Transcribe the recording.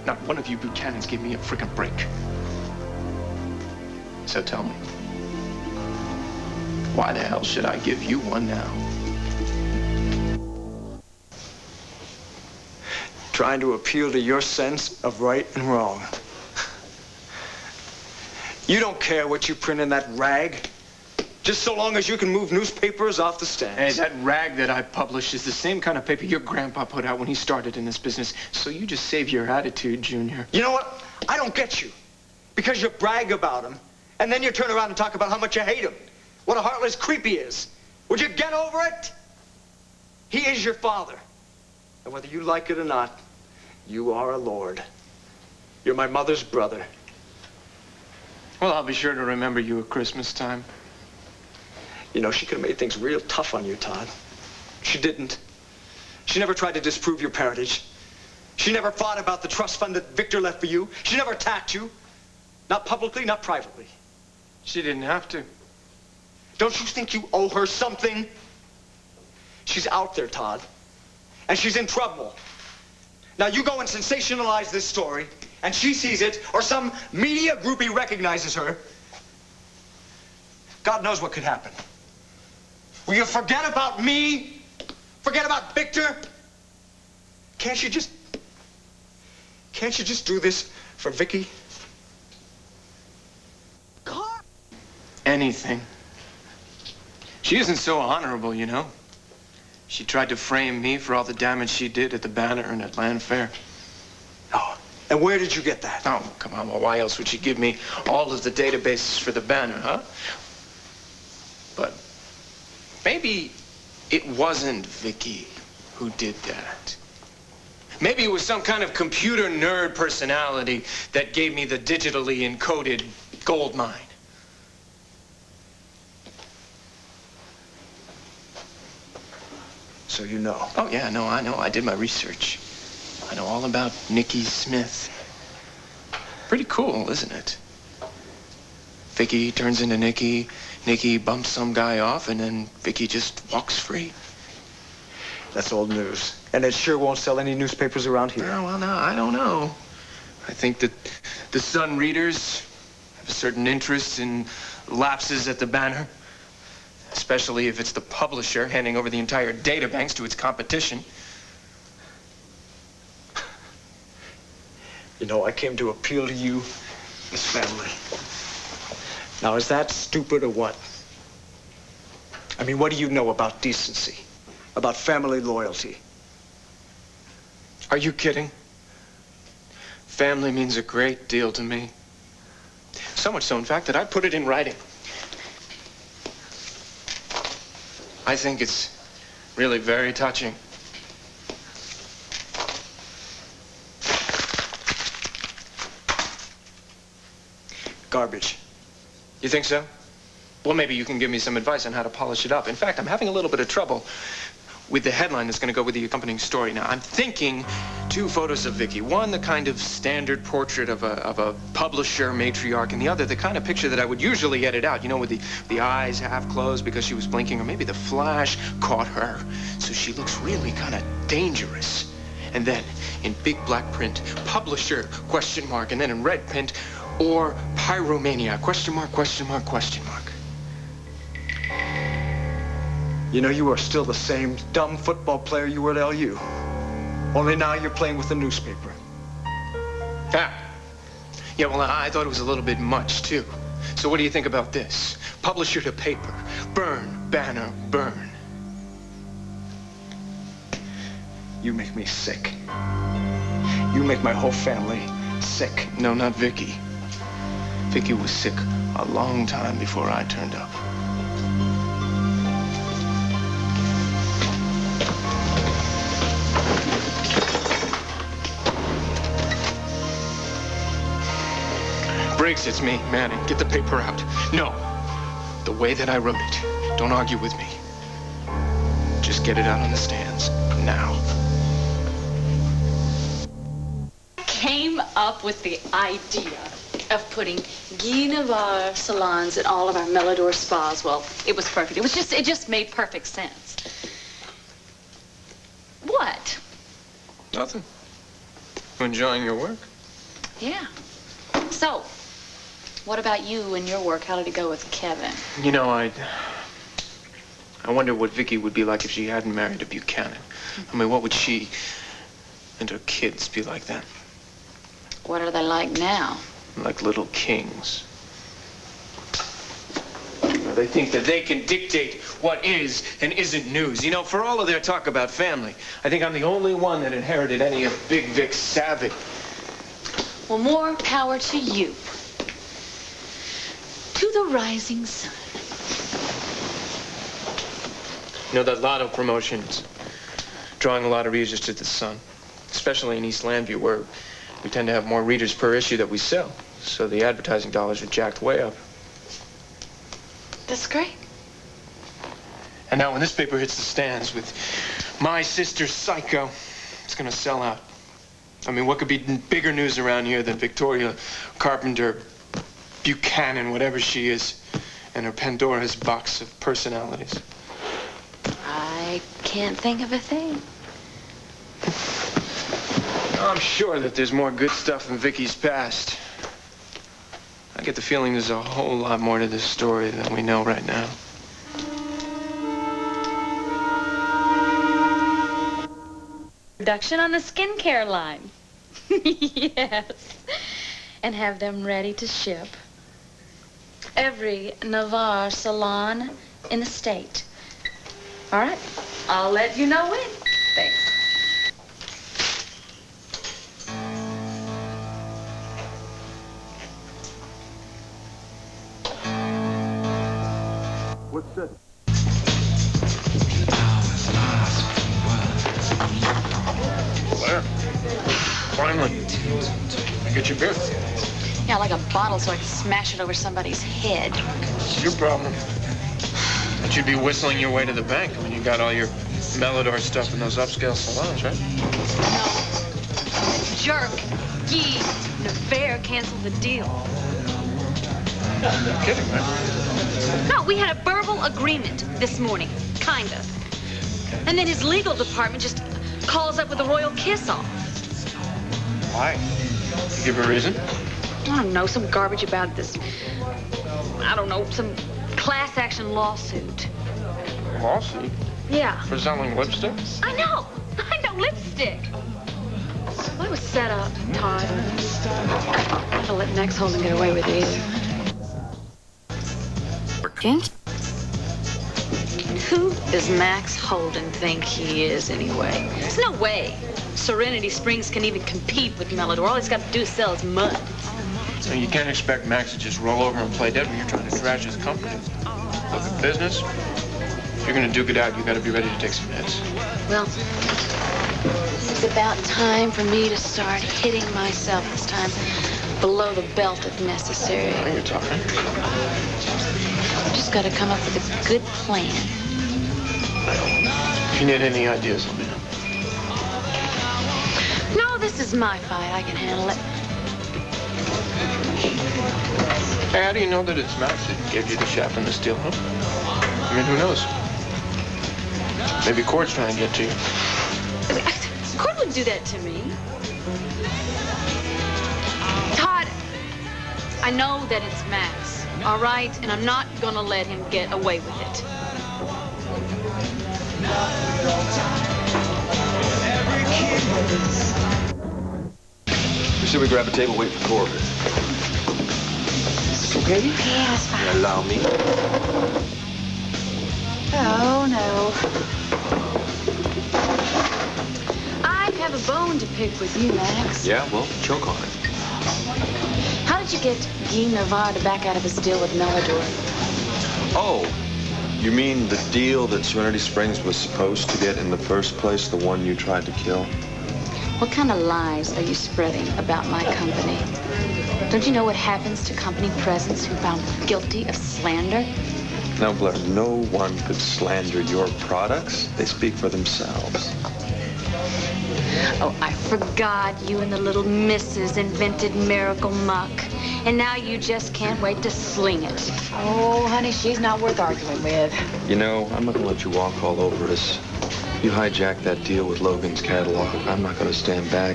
Not one of you Buchanans gave me a frickin' break. So tell me, why the hell should I give you one now? Trying to appeal to your sense of right and wrong. You don't care what you print in that rag, just so long as you can move newspapers off the stands. Hey, that rag that I published is the same kind of paper your grandpa put out when he started in this business. So you just save your attitude, Junior. You know what? I don't get you. Because you brag about him, and then you turn around and talk about how much you hate him. What a heartless creep he is. Would you get over it? He is your father. And whether you like it or not, you are a lord. You're my mother's brother. Well, I'll be sure to remember you at Christmas time. You know, she could have made things real tough on you, Todd. She didn't. She never tried to disprove your parentage. She never fought about the trust fund that Victor left for you. She never attacked you. Not publicly, not privately. She didn't have to. Don't you think you owe her something? She's out there, Todd. And she's in trouble. Now you go and sensationalize this story, and she sees it, or some media groupie recognizes her. God knows what could happen. Will you forget about me? Forget about Victor? Can't you just do this for Vicky? Anything. She isn't so honorable, you know. She tried to frame me for all the damage she did at the Banner and at Land Fair. Oh, and where did you get that? Oh, come on. Well, why else would she give me all of the databases for the Banner, huh? But maybe it wasn't Vicky who did that. Maybe it was some kind of computer nerd personality that gave me the digitally encoded gold mine. So you know. Oh, yeah, no, I know. I did my research. I know all about Nikki Smith. Pretty cool, isn't it? Vicky turns into Nikki. Nikki bumps some guy off, and then Vicky just walks free. That's old news. And it sure won't sell any newspapers around here. Oh, well, no, I don't know. I think that the Sun readers have a certain interest in lapses at the Banner. Especially if it's the publisher handing over the entire databanks to its competition. You know, I came to appeal to you as family. Now, is that stupid or what? I mean, what do you know about decency? About family loyalty? Are you kidding? Family means a great deal to me. So much so, in fact, that I put it in writing. I think it's really very touching. Garbage. You think so? Well, maybe you can give me some advice on how to polish it up. In fact, I'm having a little bit of trouble with the headline that's going to go with the accompanying story. Now, I'm thinking 2 photos of Vicky. One, the kind of standard portrait of a publisher matriarch, and the other, the kind of picture that I would usually edit out, you know, with the eyes half closed because she was blinking, or maybe the flash caught her, so she looks really kind of dangerous. And then, in big black print, publisher, question mark, and then in red print, or pyromania, question mark, question mark, question mark. You know, you are still the same dumb football player you were at LU. Only now you're playing with a newspaper. Ah. Yeah, well, I thought it was a little bit much, too. So what do you think about this? Publisher to paper. Burn, Banner, burn. You make me sick. You make my whole family sick. No, not Vicky. Vicky was sick a long time before I turned up. Briggs, it's me, Manning. Get the paper out. No. The way that I wrote it. Don't argue with me. Just get it out on the stands. Now. Came up with the idea of putting Guy Navarre salons in all of our Melodor spas. Well, it was perfect. It just made perfect sense. What? Nothing. Enjoying your work? Yeah. So, what about you and your work? How did it go with Kevin? You know, I wonder what Vicky would be like if she hadn't married a Buchanan. I mean, what would she and her kids be like then? What are they like now? Like little kings. They think that they can dictate what is and isn't news. You know, for all of their talk about family, I think I'm the only one that inherited any of Big Vic's savvy. Well, more power to you. To the rising sun. You know, that lotto promotion's drawing a lot of readers to the Sun, especially in East Landview, where we tend to have more readers per issue that we sell. So the advertising dollars are jacked way up. That's great. And now when this paper hits the stands with My Sister Psycho, it's gonna sell out. I mean, what could be bigger news around here than Victoria Carpenter Buchanan, whatever she is, and her Pandora's box of personalities? I can't think of a thing. I'm sure that there's more good stuff in Vicky's past. I get the feeling there's a whole lot more to this story than we know right now. Production on the skincare line. Yes. And have them ready to ship. Every Navarre salon in the state. All right. I'll let you know when. Thanks. What's that? Blair, finally. I get your beer. Yeah, like a bottle so I can smash it over somebody's head. It's your problem. But you'd be whistling your way to the bank when you got all your Melodor stuff in those upscale salons, right? No. Jerk, Guy, Navarre canceled the deal. You're kidding, right? No, we had a verbal agreement this morning. Kind of. And then his legal department just calls up with a royal kiss-off. Why? You give a reason? I don't know, some garbage about this, I don't know, some class action lawsuit. Lawsuit? Yeah. For selling lipstick? I know, lipstick. Well, it was set up, Todd. I'm not gonna let Max Holden get away with it either. Who does Max Holden think he is, anyway? There's no way Serenity Springs can even compete with Melodor. All he's got to do is sell his mud. So you can't expect Max to just roll over and play dead when you're trying to trash his company. Look, at business, if you're gonna duke it out, you gotta be ready to take some hits. Well, it's about time for me to start hitting myself this time below the belt if necessary. Now you're talking. I've just got to come up with a good plan. If you need any ideas, let me know. No, this is my fight. I can handle it. Hey, how do you know that it's Max that gave you the shaft on this deal, huh? I mean, who knows? Maybe Court's trying to get to you. Court wouldn't do that to me. Todd, I know that it's Max, all right? And I'm not going to let him get away with it. Should we grab a table, wait for Corbin? Okay? Yeah, it's fine. Allow me. Oh, no. I have a bone to pick with you, Max. Yeah, well, choke on it. How did you get Guy Navarre to back out of his deal with Melodor? Oh, you mean the deal that Serenity Springs was supposed to get in the first place, the one you tried to kill? What kind of lies are you spreading about my company? Don't you know what happens to company presidents who found guilty of slander? Now, Blair, no one could slander your products. They speak for themselves. Oh, I forgot you and the little missus invented Miracle Muck. And now you just can't wait to sling it. Oh, honey, she's not worth arguing with. You know, I'm not going to let you walk all over us. You hijacked that deal with Logan's catalog. I'm not going to stand back.